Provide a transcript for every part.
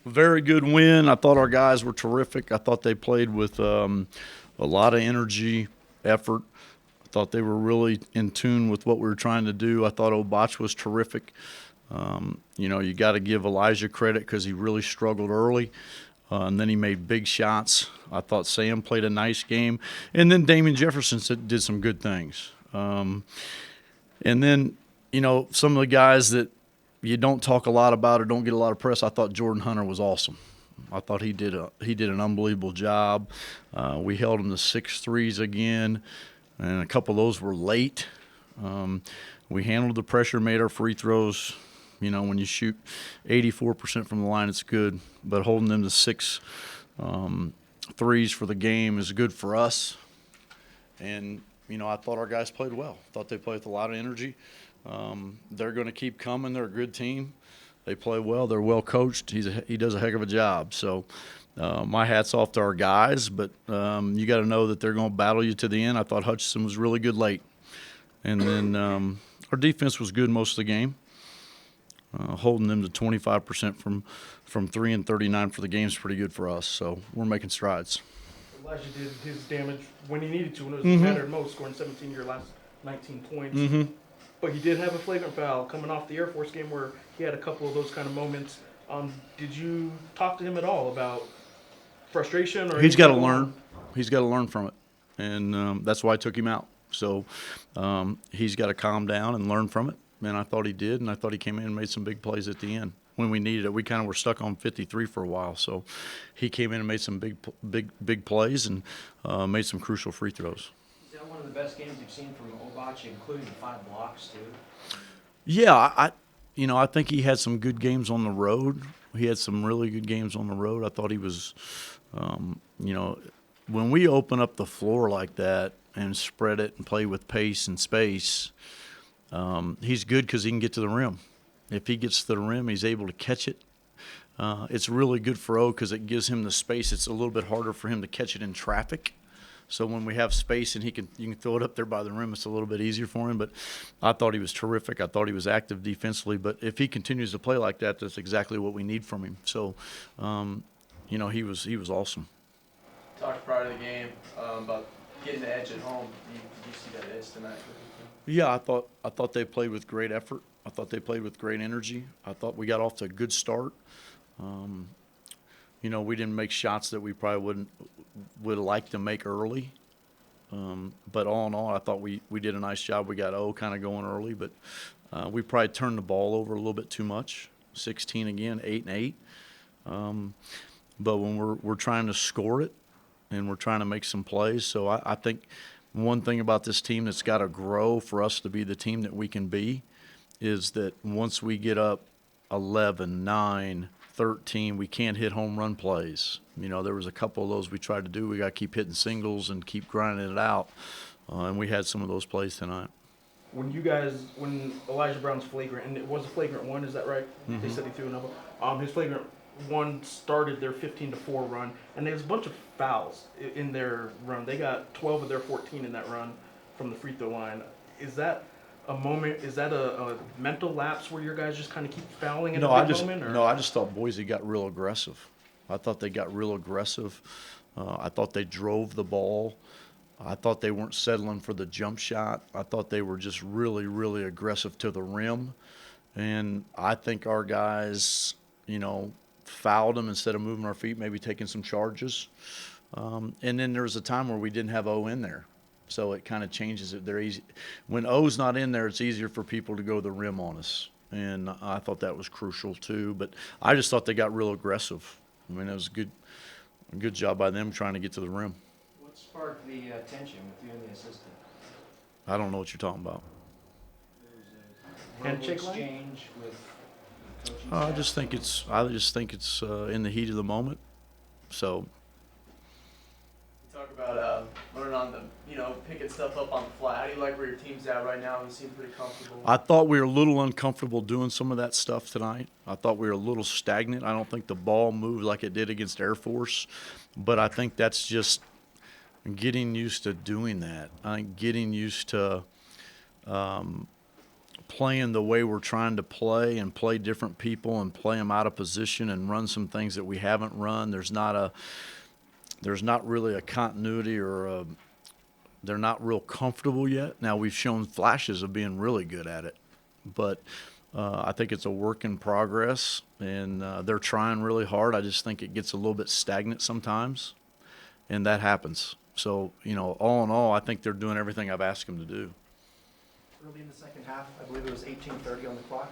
Very good win. I thought our guys were terrific. I thought they played with a lot of energy, effort. I thought they were really in tune with what we were trying to do. I thought Obach was terrific. You got to give Elijah credit because he really struggled early. And then he made big shots. I thought Sam played a nice game. And then Damian Jefferson did some good things. And then, some of the guys that you don't talk a lot about or don't get a lot of press, I thought Jordan Hunter was awesome. I thought he did an unbelievable job. We held him to 6 threes again, and a couple of those were late. We handled the pressure, made our free throws. When you shoot 84% from the line, it's good. But holding them to 6 threes for the game is good for us. And, I thought our guys played well. I thought they played with a lot of energy. They're going to keep coming. They're a good team. They play well. They're well coached. He does a heck of a job. So my hat's off to our guys. But you got to know that they're going to battle you to the end. I thought Hutchinson was really good late. And then our defense was good most of the game. Holding them to 25% from 3 and 39 for the game is pretty good for us. So we're making strides. Elijah did his damage when he needed to, when it mattered most, scoring 17 of your last 19 points. But he did have a flagrant foul coming off the Air Force game where he had a couple of those kind of moments. Did you talk to him at all about frustration? Or he's got to learn. He's got to learn from it, and that's why I took him out. So he's got to calm down and learn from it. And I thought he did, and I thought he came in and made some big plays at the end when we needed it. We kind of were stuck on 53 for a while, so he came in and made some big plays and made some crucial free throws. Is that one of the best games you've seen from Obach, including the 5 blocks too? Yeah, I think he had some good games on the road. He had some really good games on the road. I thought he was, when we open up the floor like that and spread it and play with pace and space, he's good because he can get to the rim. If he gets to the rim, he's able to catch it. It's really good for O because it gives him the space. It's a little bit harder for him to catch it in traffic. So when we have space and you can throw it up there by the rim, it's a little bit easier for him. But I thought he was terrific. I thought he was active defensively. But if he continues to play like that, that's exactly what we need from him. So, he was awesome. Talked prior to the game about getting the edge at home. Did you see that edge tonight? Yeah, I thought they played with great effort. I thought they played with great energy. I thought we got off to a good start. We didn't make shots that we probably would like to make early. But all in all, I thought we did a nice job. We got O kind of going early, but we probably turned the ball over a little bit too much. 16 again, 8 and 8. But when we're trying to score it and we're trying to make some plays, so I think one thing about this team that's got to grow for us to be the team that we can be is that once we get up 11, 9, 13, we can't hit home run plays. There was a couple of those we tried to do. We got to keep hitting singles and keep grinding it out, and we had some of those plays tonight. When Elijah Brown's flagrant, and it was a flagrant one, is that right? They said he threw another. His flagrant one started their 15-4 run, and there's a bunch of fouls in their run. They got 12 of their 14 in that run from the free throw line. Is that a moment? Is that a mental lapse where your guys just kind of keep fouling in a big moment? Or? No, I just thought Boise got real aggressive. I thought they got real aggressive. I thought they drove the ball. I thought they weren't settling for the jump shot. I thought they were just really, really aggressive to the rim. And I think our guys, fouled them instead of moving our feet, maybe taking some charges. And then there was a time where we didn't have O in there. So it kind of changes it. They're easy. When O's not in there, it's easier for people to go to the rim on us. And I thought that was crucial too. But I just thought they got real aggressive. It was a good job by them trying to get to the rim. What sparked the tension with you and the assistant? I don't know what you're talking about. Handshake line? Exchange with coaching I staff? just think it's in the heat of the moment. So You talk about learning on the, picking stuff up on the fly. How do you like where your team's at right now? You seem pretty comfortable. I thought we were a little uncomfortable doing some of that stuff tonight. I thought we were a little stagnant. I don't think the ball moved like it did against Air Force, but I think that's just getting used to doing that. I think getting used to playing the way we're trying to play and play different people and play them out of position and run some things that we haven't run. There's not really a continuity they're not real comfortable yet. Now we've shown flashes of being really good at it, but I think it's a work in progress, and they're trying really hard. I just think it gets a little bit stagnant sometimes, and that happens. So, all in all, I think they're doing everything I've asked them to do. Early in the second half, I believe it was 18:30 on the clock.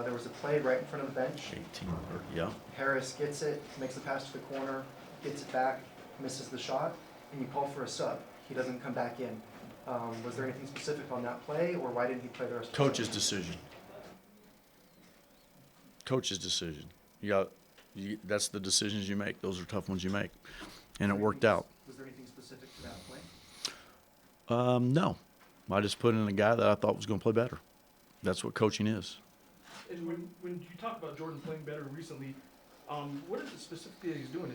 There was a play right in front of the bench. 18-30, yeah. Harris gets it, makes the pass to the corner, gets it back, misses the shot, and you call for a sub. He doesn't come back in. Was there anything specific on that play, or why didn't he play the rest of the Coach's game? decision. Coach's decision. That's the decisions you make. Those are tough ones you make, and it worked out. Was there anything specific to that play? No, I just put in a guy that I thought was going to play better. That's what coaching is. And when you talk about Jordan playing better recently, what is it specifically that he's doing?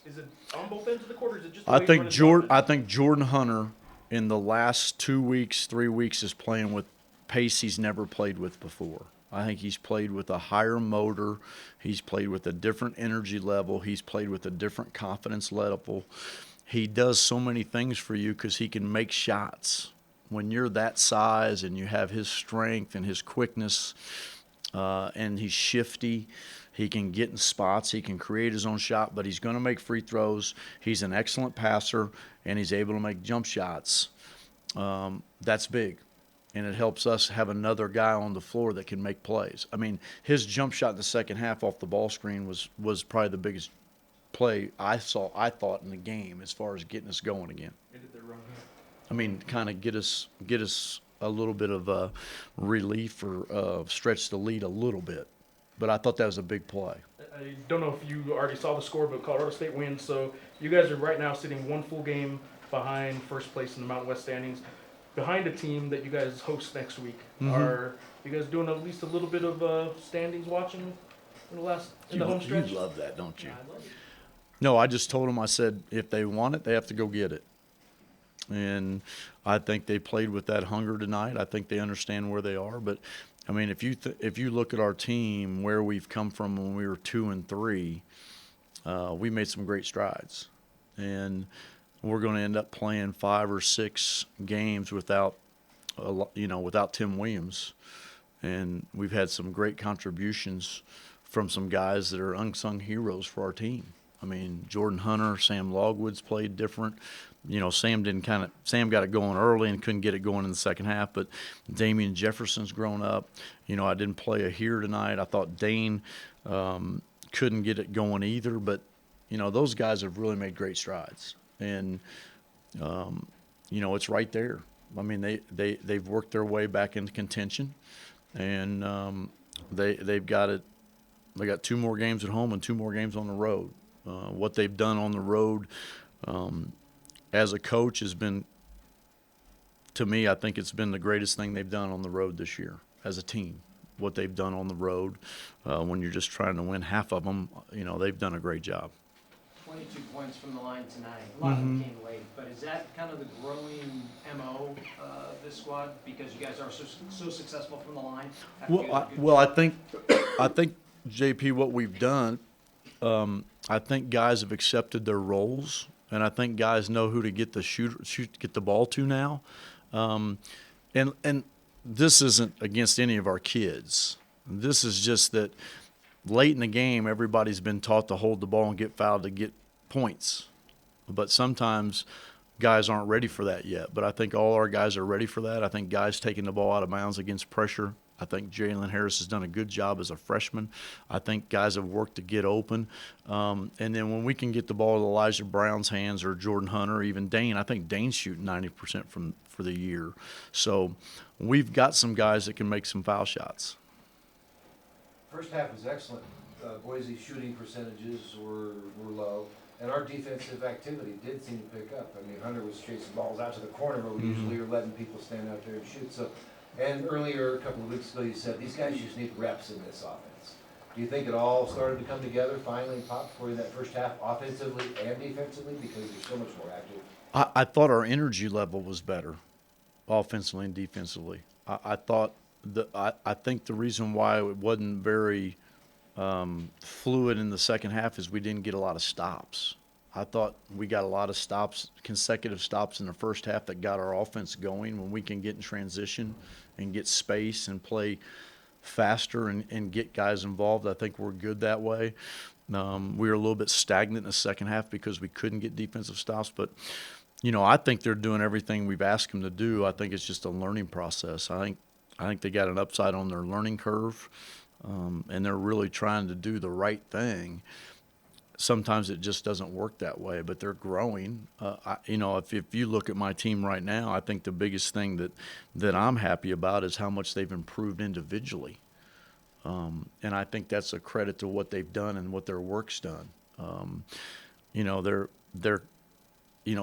Is it on both ends of the court, or is it just? The way he's running his I think Jordan Hunter in the last 2 weeks, 3 weeks is playing with pace he's never played with before. I think he's played with a higher motor. He's played with a different energy level. He's played with a different confidence level. He does so many things for you because he can make shots. When you're that size and you have his strength and his quickness, and he's shifty, he can get in spots. He can create his own shot, but he's going to make free throws. He's an excellent passer, and he's able to make jump shots. That's big. And it helps us have another guy on the floor that can make plays. I mean, his jump shot in the second half off the ball screen was probably the biggest play I thought in the game as far as getting us going again. Ended their run. I mean, kind of get us a little bit of relief or stretch the lead a little bit. But I thought that was a big play. I don't know if you already saw the score, but Colorado State wins. So you guys are right now sitting one full game behind first place in the Mountain West standings, behind a team that you guys host next week. Mhm. Are you guys doing at least a little bit of standings watching in the home stretch? You love that, don't you? Yeah, I love it. No, I just told them, I said, if they want it, they have to go get it. And I think they played with that hunger tonight. I think they understand where they are. But, I mean, if you look at our team, where we've come from when we were 2 and 3, we made some great strides. And we're going to end up playing 5 or 6 games without Tim Williams. And we've had some great contributions from some guys that are unsung heroes for our team. I mean, Jordan Hunter, Sam Logwood's played different. Sam got it going early and couldn't get it going in the second half, but Damian Jefferson's grown up. I didn't play a here tonight. I thought Dane couldn't get it going either, but, those guys have really made great strides. And, it's right there. I mean, they've worked their way back into contention, and they've got it. They got 2 more games at home and 2 more games on the road. What they've done on the road as a coach has been, to me, I think it's been the greatest thing they've done on the road this year as a team. What they've done on the road, when you're just trying to win half of them, they've done a great job. 22 points from the line tonight. A lot of them came late, but is that kind of the growing MO of this squad because you guys are so successful from the line? I think JP, what we've done, I think guys have accepted their roles, and I think guys know who to get the ball to now. And this isn't against any of our kids. This is just that late in the game, everybody's been taught to hold the ball and get fouled to get points. But sometimes guys aren't ready for that yet. But I think all our guys are ready for that. I think guys taking the ball out of bounds against pressure. I think Jalen Harris has done a good job as a freshman. I think guys have worked to get open. And then when we can get the ball to Elijah Brown's hands or Jordan Hunter or even Dane, I think Dane's shooting 90% for the year. So we've got some guys that can make some foul shots. First half was excellent. Boise's shooting percentages were low, and our defensive activity did seem to pick up. I mean, Hunter was chasing balls out to the corner where we usually are letting people stand out there and shoot. So, and earlier, a couple of weeks ago, you said these guys just need reps in this offense. Do you think it all started to come together finally and pop for you in that first half, offensively and defensively, because you're so much more active? I thought our energy level was better, offensively and defensively. I thought I think the reason why it wasn't very fluid in the second half is we didn't get a lot of stops. I thought we got a lot of stops, consecutive stops in the first half that got our offense going. When we can get in transition and get space and play faster and get guys involved, I think we're good that way. We were a little bit stagnant in the second half because we couldn't get defensive stops. But, I think they're doing everything we've asked them to do. I think it's just a learning process. I think they got an upside on their learning curve, and they're really trying to do the right thing. Sometimes it just doesn't work that way, but they're growing. If you look at my team right now, I think the biggest thing that I'm happy about is how much they've improved individually. And I think that's a credit to what they've done and what their work's done. They're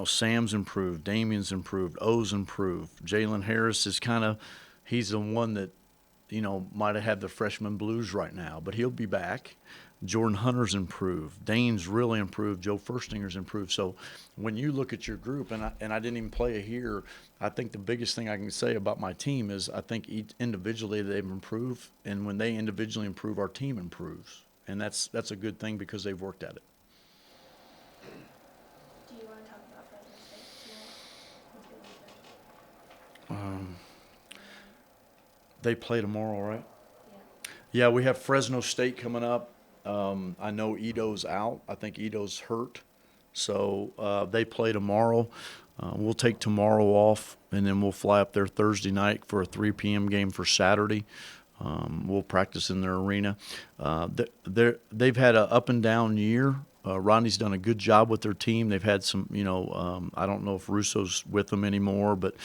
Sam's improved, Damien's improved, O's improved. Jalen Harris is he's the one that, might have had the freshman blues right now, but he'll be back. Jordan Hunter's improved. Dane's really improved. Joe Firstinger's improved. So when you look at your group, and I didn't even play it here, I think the biggest thing I can say about my team is I think individually they've improved, and when they individually improve, our team improves. And that's a good thing because they've worked at it. Do you want to talk about Fresno State tonight? They play tomorrow, right? Yeah. Yeah, we have Fresno State coming up. I know Ito's out. I think Ito's hurt. So they play tomorrow. We'll take tomorrow off, and then we'll fly up there Thursday night for a 3 p.m. game for Saturday. We'll practice in their arena. They've had an up and down year. Rodney's done a good job with their team. They've had some, I don't know if Russo's with them anymore, but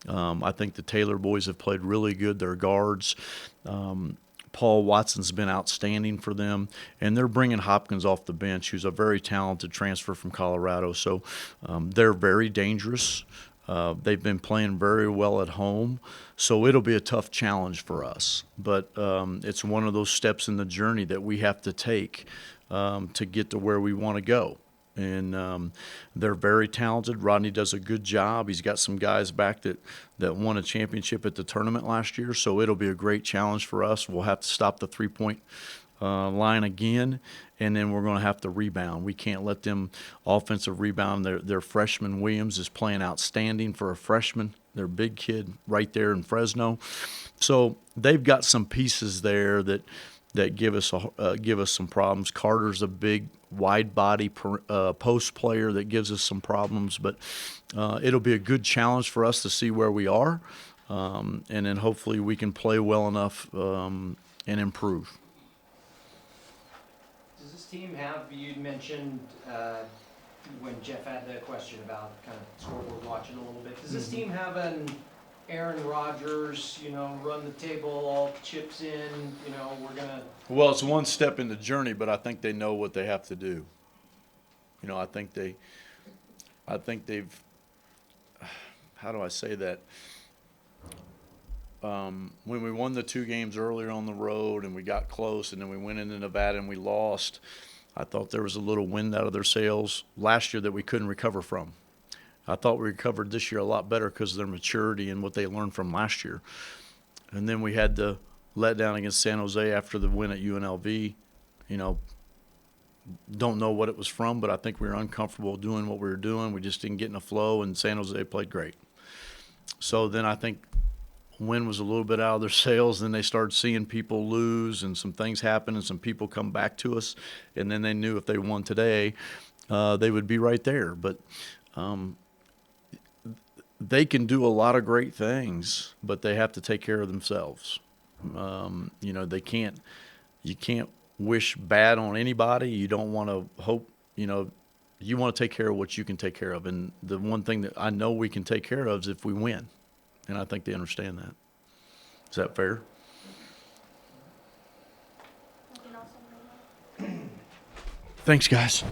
I think the Taylor boys have played really good. Their guards. Paul Watson's been outstanding for them, and they're bringing Hopkins off the bench, who's a very talented transfer from Colorado. So they're very dangerous. They've been playing very well at home, so it'll be a tough challenge for us. But it's one of those steps in the journey that we have to take to get to where we want to go. And they're very talented. Rodney does a good job. He's got some guys back that won a championship at the tournament last year, so it'll be a great challenge for us. We'll have to stop the three-point line again, and then we're going to have to rebound. We can't let them offensive rebound. Their freshman Williams is playing outstanding for a freshman. Their big kid right there in Fresno. So they've got some pieces there that give us some problems. Carter's a big wide body post player that gives us some problems, but it'll be a good challenge for us to see where we are, and then hopefully we can play well enough and improve. Does this team have, you'd mentioned when Jeff had the question about kind of scoreboard watching a little bit, does this team have an Aaron Rodgers, run the table, all chips in, we're going to... Well, it's one step in the journey, but I think they know what they have to do. I think they've, how do I say that? When we won the 2 games earlier on the road and we got close and then we went into Nevada and we lost, I thought there was a little wind out of their sails last year that we couldn't recover from. I thought we recovered this year a lot better because of their maturity and what they learned from last year. And then we had the letdown against San Jose after the win at UNLV. Don't know what it was from, but I think we were uncomfortable doing what we were doing. We just didn't get in a flow, and San Jose played great. So then I think wind was a little bit out of their sails. Then they started seeing people lose and some things happen and some people come back to us. And then they knew if they won today, they would be right there. But they can do a lot of great things, but they have to take care of themselves. They can't. You can't wish bad on anybody. You don't want to hope. You want to take care of what you can take care of, and the one thing that I know we can take care of is if we win, and I think they understand that. Is that fair? Nothing else on the radar? Thanks, guys.